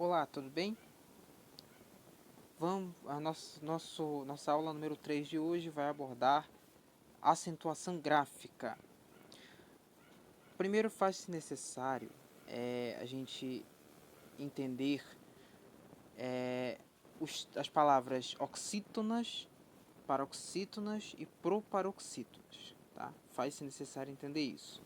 Olá, tudo bem? Nossa aula número 3 de hoje vai abordar acentuação gráfica. Primeiro faz-se necessário a gente entender as palavras oxítonas, paroxítonas e proparoxítonas. Tá? Faz-se necessário entender isso.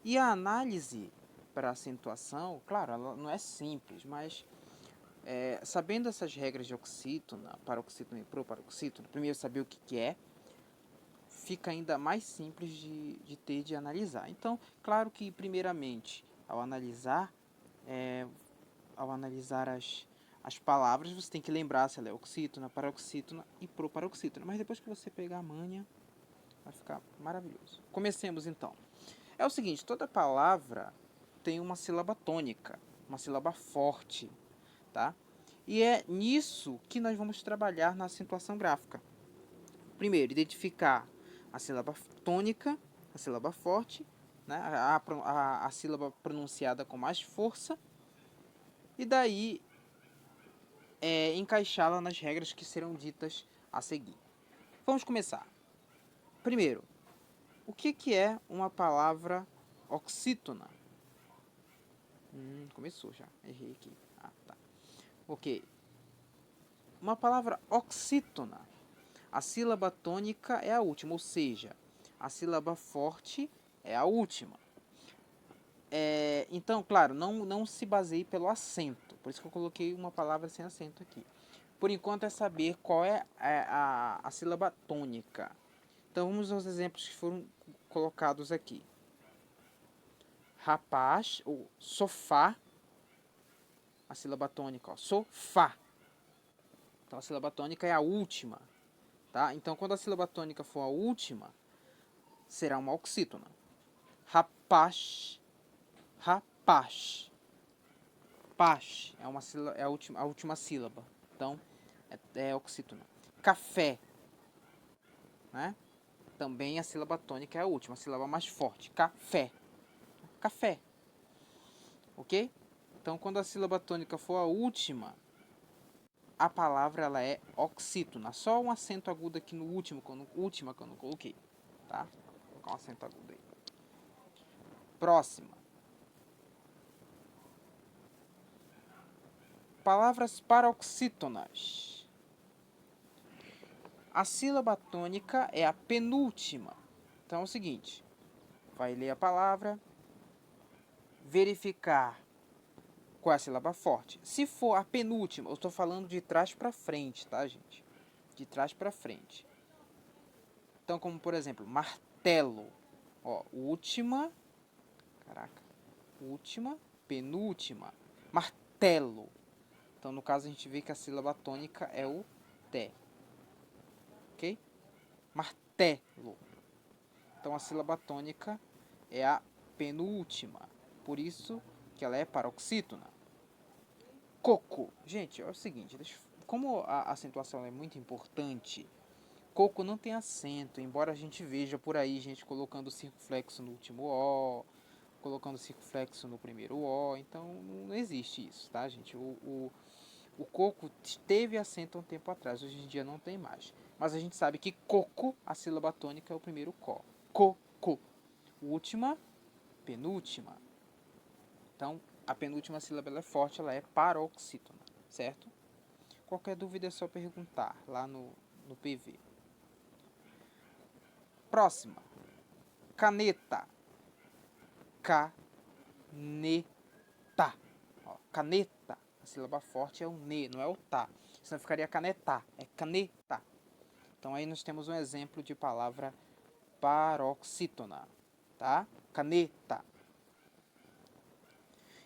E a análise para acentuação, claro, ela não é simples, mas sabendo essas regras de oxítona, paroxítona e proparoxítona, primeiro saber o que é, fica ainda mais simples de analisar. Então, claro que primeiramente, ao analisar as palavras, você tem que lembrar se ela é oxítona, paroxítona e proparoxítona. Mas depois que você pegar a manha, vai ficar maravilhoso. Comecemos então. É o seguinte, toda palavra tem uma sílaba tônica, uma sílaba forte, tá? E é nisso que nós vamos trabalhar na acentuação gráfica. Primeiro, identificar a sílaba tônica, a sílaba forte, né? a sílaba pronunciada com mais força, e daí encaixá-la nas regras que serão ditas a seguir. Vamos começar. Primeiro, o que é uma palavra oxítona? Começou já, errei aqui. Tá. Ok. Uma palavra oxítona, a sílaba tônica é a última, ou seja, a sílaba forte é a última. Então, claro, não se baseie pelo acento, por isso que eu coloquei uma palavra sem acento aqui. Por enquanto é saber qual é a sílaba tônica. Então vamos aos exemplos que foram colocados aqui. Rapaz, ou sofá, a sílaba tônica, ó, sofá. Então a sílaba tônica é a última, tá? Então quando a sílaba tônica for a última, será uma oxítona. Rapaz, rapaz. Paz é a última sílaba. Então, é oxítona. Café, né? Também a sílaba tônica é a última, a sílaba mais forte. Café. Café. Ok? Então, quando a sílaba tônica for a última, a palavra ela é oxítona. Só um acento agudo aqui no última que eu não coloquei. Tá? Vou colocar um acento agudo aí. Próxima. Palavras paroxítonas. A sílaba tônica é a penúltima. Então é o seguinte, vai ler a palavra, verificar qual é a sílaba forte. Se for a penúltima, eu estou falando de trás para frente, tá, gente? De trás para frente. Então, como por exemplo, martelo. Ó, última, penúltima, martelo. Então, no caso, a gente vê que a sílaba tônica é o T. Ok? Martelo. Então, a sílaba tônica é a penúltima. Por isso que ela é paroxítona. Coco. Gente, é o seguinte, como a acentuação é muito importante, coco não tem acento, embora a gente veja por aí gente colocando circunflexo no último O, colocando circunflexo no primeiro O, então não existe isso, tá, gente? O coco teve acento há um tempo atrás, hoje em dia não tem mais. Mas a gente sabe que coco, a sílaba tônica é o primeiro có. Coco. Última, penúltima. Então, a penúltima sílaba ela é forte, ela é paroxítona, certo? Qualquer dúvida é só perguntar lá no PV. Próxima. Caneta. Caneta. Ó, caneta. A sílaba forte é o ne, não é o tá. Senão ficaria canetá. É caneta. Então aí nós temos um exemplo de palavra paroxítona. Tá? Caneta.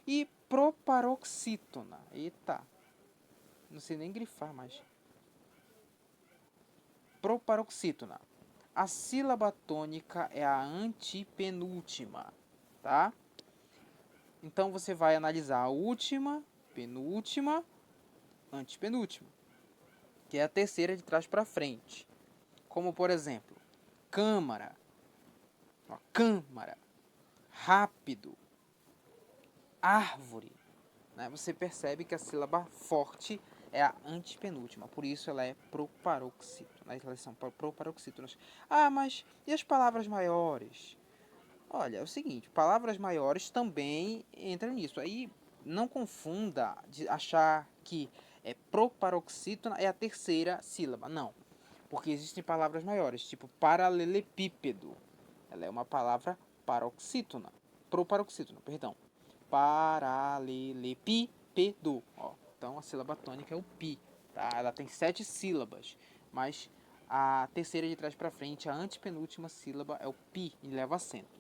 E proparoxítona. Eita. Não sei nem grifar mais. Proparoxítona. A sílaba tônica é a antepenúltima, tá? Então você vai analisar a última, penúltima, antepenúltima, que é a terceira de trás para frente. Como por exemplo, câmara, câmara, rápido, árvore, né? Você percebe que a sílaba forte é a antepenúltima, por isso ela é proparoxítona. Elas são proparoxítonas. Ah, mas e as palavras maiores? Olha, é o seguinte, palavras maiores também entram nisso. Aí não confunda de achar que proparoxítona é a terceira sílaba. Não, porque existem palavras maiores, tipo paralelepípedo. Ela é uma palavra paroxítona. Proparoxítona, perdão. Paralelepípedo. Ó, então a sílaba tônica é o pi. Tá? Ela tem 7 sílabas, mas a terceira de trás para frente, a antepenúltima sílaba é o pi e leva acento.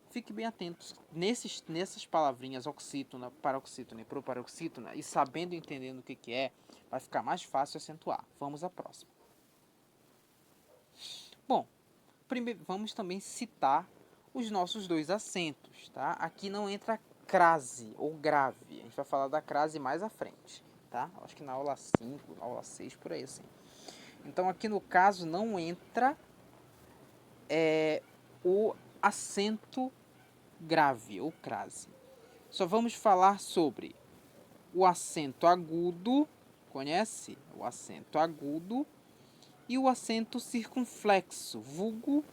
Fique bem atentos nessas palavrinhas oxítona, paroxítona e proparoxítona, e sabendo e entendendo o que é, vai ficar mais fácil acentuar. Vamos à próxima. Bom, primeiro vamos também citar os nossos dois acentos, tá? Aqui não entra crase ou grave. A gente vai falar da crase mais à frente, tá? Acho que na aula 5, na aula 6, por aí assim. Então aqui no caso não entra o acento grave ou crase. Só vamos falar sobre o acento agudo, conhece? O acento agudo e o acento circunflexo, vulgo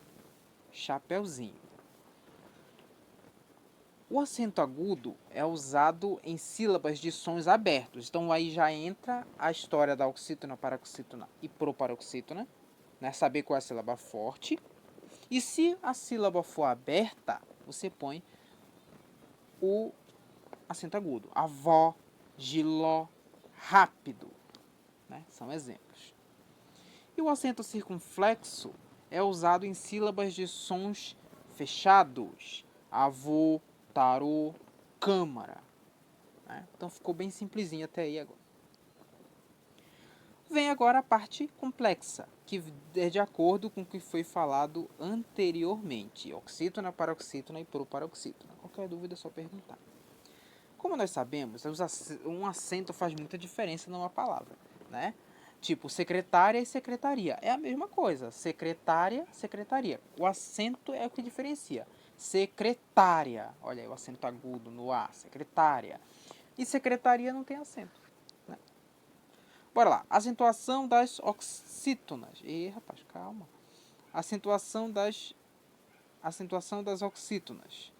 chapeuzinho. O acento agudo é usado em sílabas de sons abertos. Então aí já entra a história da oxítona, paroxítona e proparoxítona, né? Saber qual é a sílaba forte. E se a sílaba for aberta, você põe o acento agudo. Avó, giló, rápido, né? São exemplos. E o acento circunflexo é usado em sílabas de sons fechados. Avô, tarô, câmara, né? Então ficou bem simplesinho até aí agora. Vem agora a parte complexa, que é de acordo com o que foi falado anteriormente. Oxítona, paroxítona e proparoxítona. Qualquer dúvida é só perguntar. Como nós sabemos, um acento faz muita diferença numa palavra, né? Tipo, secretária e secretaria. É a mesma coisa. Secretária, secretaria. O acento é o que diferencia. Secretária. Olha aí o acento agudo no A. Secretária. E secretaria não tem acento, né? Bora lá. Acentuação das oxítonas. Ih, rapaz, calma. Acentuação das oxítonas.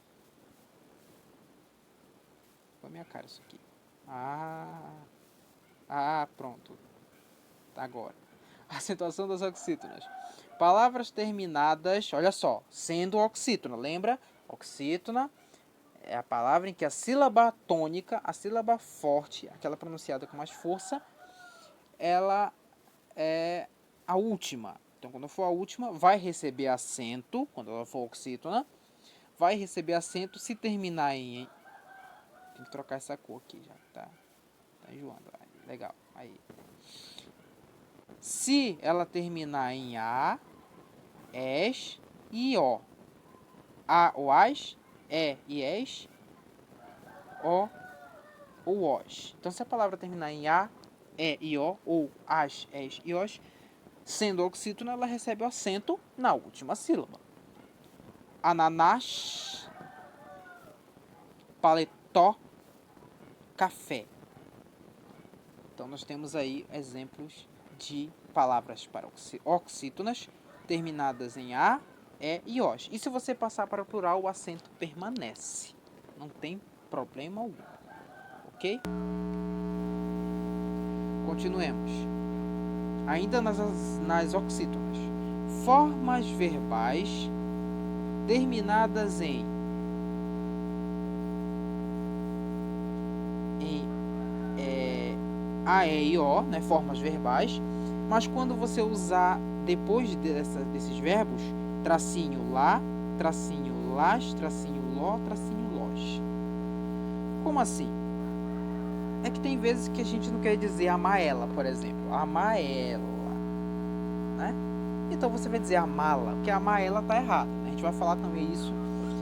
Foi minha cara isso aqui. Pronto. Agora. Acentuação das oxítonas. Palavras terminadas, olha só, sendo oxítona. Lembra? Oxítona é a palavra em que a sílaba tônica, a sílaba forte, aquela pronunciada com mais força, ela é a última. Então, quando for a última, vai receber acento, quando ela for oxítona, vai receber acento se terminar em... Tem que trocar essa cor aqui já, tá enjoando. Legal, aí. Se ela terminar em A, ES e O. A ou AS, e ES, O ou OS. Então, se a palavra terminar em A, e O, ou AS, ES e OS, sendo oxítona, ela recebe o acento na última sílaba. Ananás, paletó, café. Então, nós temos aí exemplos de palavras para oxítonas terminadas em A, e OS. E se você passar para o plural, o acento permanece. Não tem problema algum. Ok? Continuemos. Ainda nas oxítonas. Formas verbais terminadas em A, E e O, né, formas verbais, mas quando você usar depois desses verbos, tracinho lá, tracinho las, tracinho ló, tracinho los. Como assim? É que tem vezes que a gente não quer dizer amar ela, por exemplo. Amar ela, né? Então você vai dizer amá-la, porque amar ela tá errado. A gente vai falar também isso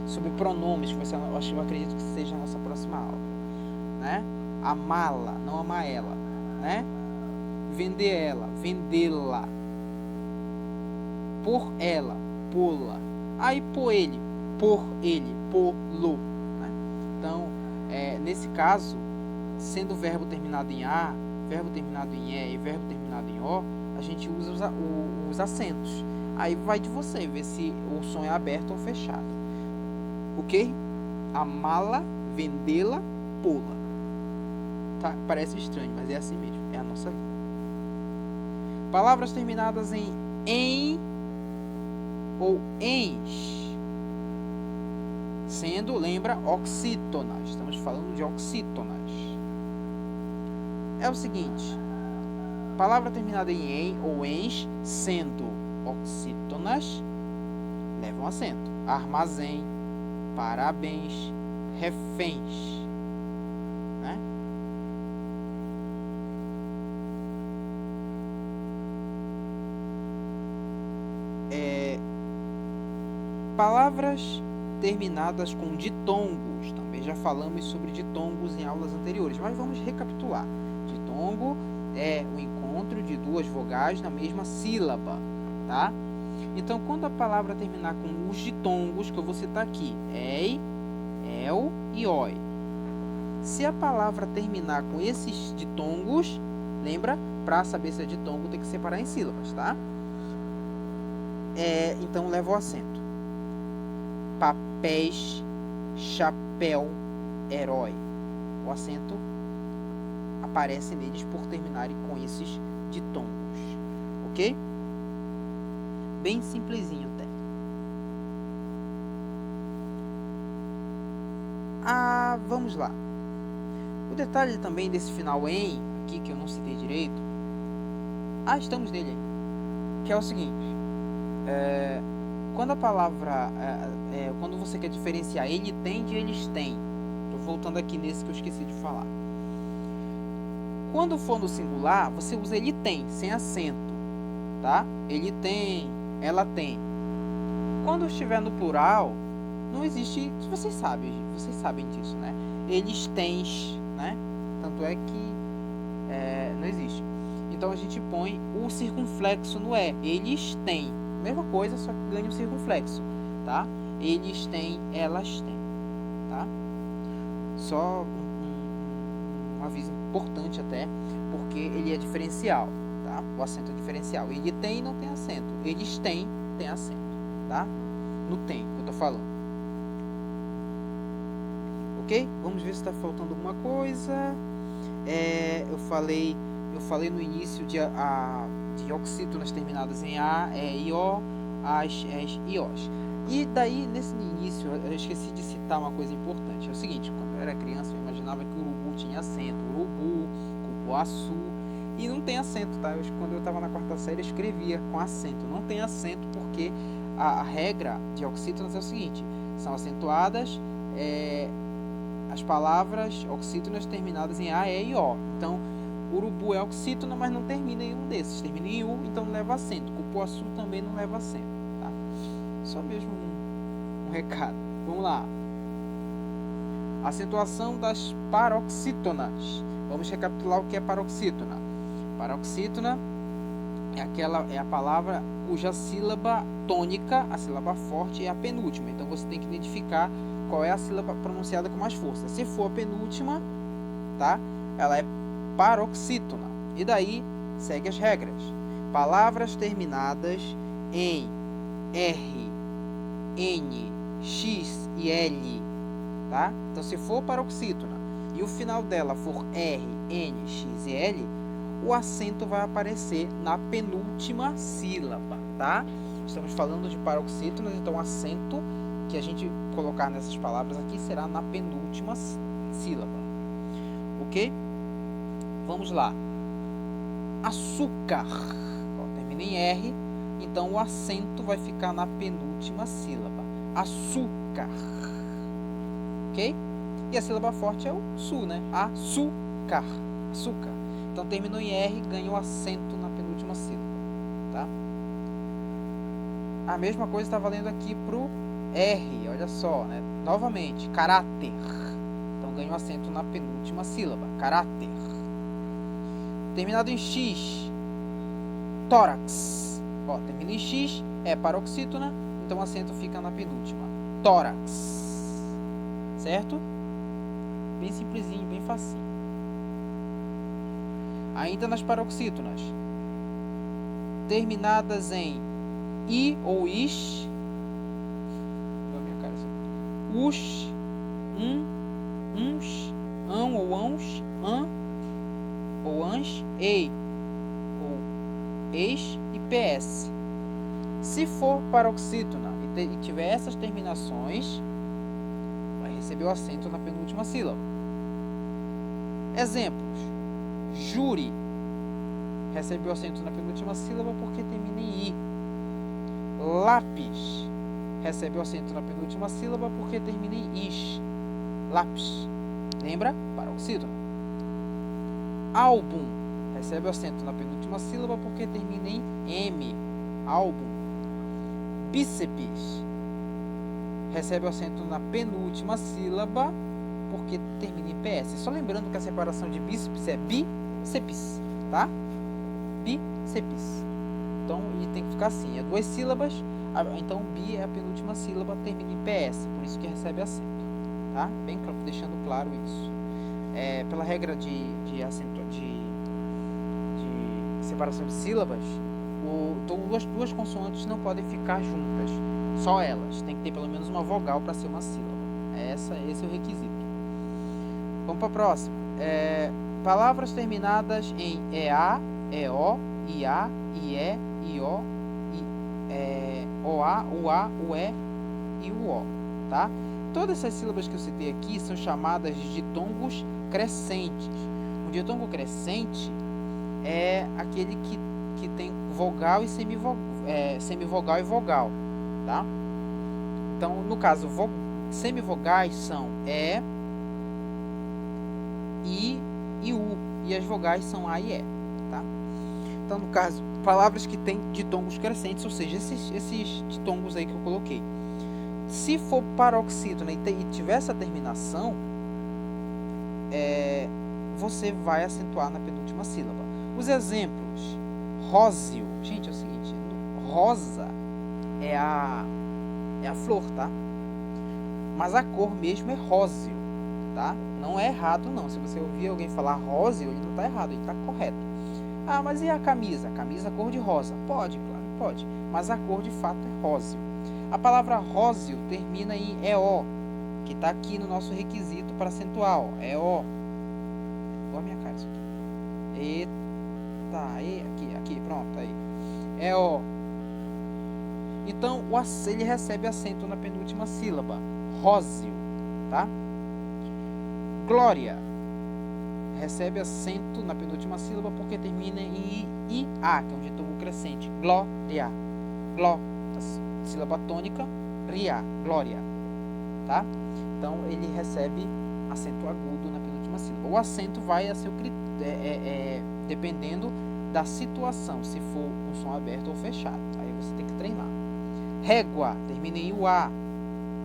sobre pronomes, que eu acredito que seja a nossa próxima aula, né? Amá-la, não amar ela, né? Vender ela, vendê-la. Por ela, pô-la. Aí por ele, pô-lo, né? Então, nesse caso, sendo verbo terminado em A, verbo terminado em E e verbo terminado em O, a gente usa os acentos. Aí vai de você ver se o som é aberto ou fechado. Ok? Amá-la, vendê-la, pô-la. Tá? Parece estranho, mas é assim mesmo. É a nossa língua. Palavras terminadas em ou ens. Sendo, lembra, oxítonas. Estamos falando de oxítonas. É o seguinte. Palavra terminada em ou ens, sendo oxítonas, levam acento. Armazém, parabéns, reféns. Né? Palavras terminadas com ditongos. Também já falamos sobre ditongos em aulas anteriores, mas vamos recapitular. Ditongo é o encontro de duas vogais na mesma sílaba, tá? Então, quando a palavra terminar com os ditongos, que eu vou citar aqui, ei, el e oi. Se a palavra terminar com esses ditongos, lembra, para saber se é ditongo, tem que separar em sílabas, tá? Então, leva o acento. Papéis, chapéu, herói. O acento aparece neles por terminarem com esses ditongos, ok? Bem simplesinho até. Vamos lá. O detalhe também desse final em, aqui que eu não citei direito. Estamos nele aí. Que é o seguinte. Quando a palavra... quando você quer diferenciar ele tem de eles têm. Estou voltando aqui nesse que eu esqueci de falar. Quando for no singular, você usa ele tem, sem acento. Tá? Ele tem, ela tem. Quando estiver no plural, não existe... Vocês sabem disso, né? Eles têm, né? Tanto é que não existe. Então a gente põe o circunflexo no E. Eles têm. Mesma coisa, só que ganha o circunflexo, tá? Eles têm, elas têm, tá? Só um aviso importante até, porque ele é diferencial, tá? O acento é diferencial. Ele tem e não tem acento. Eles têm, tem acento, tá? No tem, que eu tô falando. Ok? Vamos ver se está faltando alguma coisa. Eu falei no início de oxítonas terminadas em A, E, I, O, as, es e os. E daí, nesse início, eu esqueci de citar uma coisa importante. É o seguinte, quando eu era criança, eu imaginava que o urubu tinha acento. Urubu, cupuaçu, e não tem acento, tá? Quando eu estava na quarta série, eu escrevia com acento. Não tem acento porque a regra de oxítonas é o seguinte, são acentuadas as palavras oxítonas terminadas em A, E e O. Então, urubu é oxítona, mas não termina em um desses. Termina em U, então não leva acento. Cupuaçu também não leva acento, tá? Só mesmo um recado. Vamos lá. Acentuação das paroxítonas. Vamos recapitular o que é paroxítona. Paroxítona é a palavra cuja sílaba tônica, a sílaba forte, é a penúltima. Então você tem que identificar qual é a sílaba pronunciada com mais força. Se for a penúltima, tá? Ela é paroxítona. E daí segue as regras. Palavras terminadas em R, N, X e L, tá? Então se for paroxítona e o final dela for R, N, X e L, o acento vai aparecer na penúltima sílaba, tá? Estamos falando de paroxítonas, então o acento que a gente colocar nessas palavras aqui será na penúltima sílaba, ok? Vamos lá. Açúcar. Termina em R, então o acento vai ficar na penúltima sílaba. Açúcar. Ok? E a sílaba forte é o su, né? Açúcar. Açúcar. Então terminou em R, ganha o acento na penúltima sílaba. Tá? A mesma coisa está valendo aqui pro R, olha só, né? Novamente, caráter. Então ganha o acento na penúltima sílaba. Caráter. Terminado em X, tórax. Termina em X, é paroxítona, então o acento fica na penúltima. Tórax. Certo? Bem simplesinho, bem facinho. Ainda nas paroxítonas, terminadas em I ou IS, us, uns, ou ãos, ou ans, ei, ou eis e ps. Se for paroxítona e tiver essas terminações, vai receber o acento na penúltima sílaba. Exemplos: júri recebe o acento na penúltima sílaba porque termina em i. Lápis recebe o acento na penúltima sílaba porque termina em is. Lápis. Lembra? Paroxítona. Álbum recebe o acento na penúltima sílaba porque termina em m. Álbum. Bíceps recebe o acento na penúltima sílaba porque termina em ps. Só lembrando que a separação de bíceps é bíceps, tá? Bíceps. Então, ele tem que ficar assim, é 2 sílabas, então bi é a penúltima sílaba, termina em ps, por isso que recebe acento, tá? Bem deixando claro isso. Pela regra de separação de sílabas, duas consoantes não podem ficar juntas, só elas, tem que ter pelo menos uma vogal para ser uma sílaba. Esse é o requisito. Vamos para a próxima. Palavras terminadas em EA, EO, IA, IE, IO, OA, UA, UE e UO, tá? Todas essas sílabas que eu citei aqui são chamadas de ditongos crescentes. Um ditongo crescente é aquele que tem vogal e semivogal e vogal, tá? Então, no caso, semivogais são E, I e U, e as vogais são A e E, tá? Então, no caso, palavras que têm ditongos crescentes, ou seja, esses ditongos aí que eu coloquei. Se for paroxítona e tiver essa terminação, você vai acentuar na penúltima sílaba. Os exemplos: róseo. Gente, é o seguinte, rosa é a flor, tá? Mas a cor mesmo é róseo, tá? Não é errado, não. Se você ouvir alguém falar róseo, ele não está errado, ele está correto. Ah, mas e a camisa? A camisa cor de rosa? Pode, claro, pode. Mas a cor de fato é róseo. A palavra róseo termina em EO, que está aqui no nosso requisito para acentuar, ó. EO. Olha a minha cara isso aqui. Eita, aqui, pronto, aí. EO. Então, ele recebe acento na penúltima sílaba. Róseo, tá? Glória recebe acento na penúltima sílaba porque termina em IA, que é um ditongo crescente. Glória. Sílaba tônica, ria, glória, tá? Então, ele recebe acento agudo na penúltima sílaba. O acento vai a seu dependendo da situação, se for um som aberto ou fechado. Aí você tem que treinar. Régua termina em UA,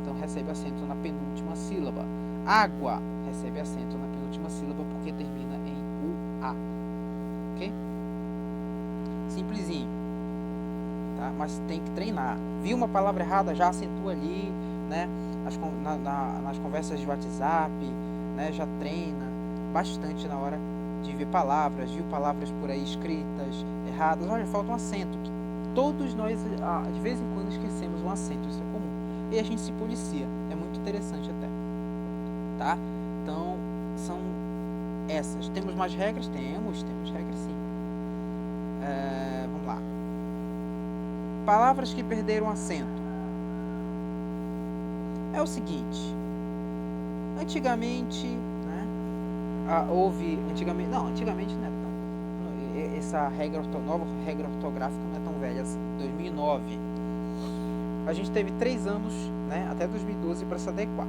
então recebe acento na penúltima sílaba. Água recebe acento na penúltima sílaba porque termina em UA. Ok? Simplesinho, tá? Mas tem que treinar. Viu uma palavra errada, já acentua ali, né? Nas conversas de WhatsApp, né? Já treina bastante na hora de ver palavras, viu palavras por aí escritas erradas. Olha, falta um acento. Todos nós, de vez em quando, esquecemos um acento, isso é comum. E a gente se policia, é muito interessante até, tá? Então, são essas. Temos mais regras? Temos regras sim. Vamos lá. Palavras que perderam acento. É o seguinte, antigamente, né, antigamente não é tão, essa nova regra ortográfica não é tão velha assim, 2009, a gente teve 3 anos, né, até 2012 para se adequar.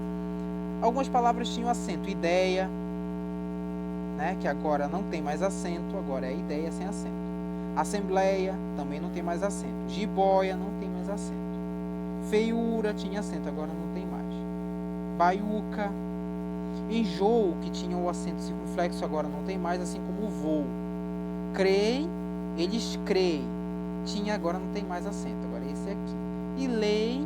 Algumas palavras tinham acento, ideia, né, que agora não tem mais acento, agora é ideia sem acento. Assembleia, também não tem mais acento. Jiboia, não tem mais acento. Feiura, tinha acento, agora não tem mais. Baiuca. Enjoo, que tinha o acento circunflexo, agora não tem mais, assim como o voo. Creem, eles creem. Tinha, agora não tem mais acento, agora esse aqui. E lei,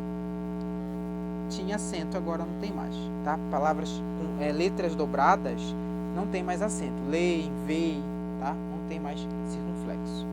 tinha acento, agora não tem mais, tá? Palavras com letras dobradas, não tem mais acento. Lei, vei, tá? Não tem mais circunflexo.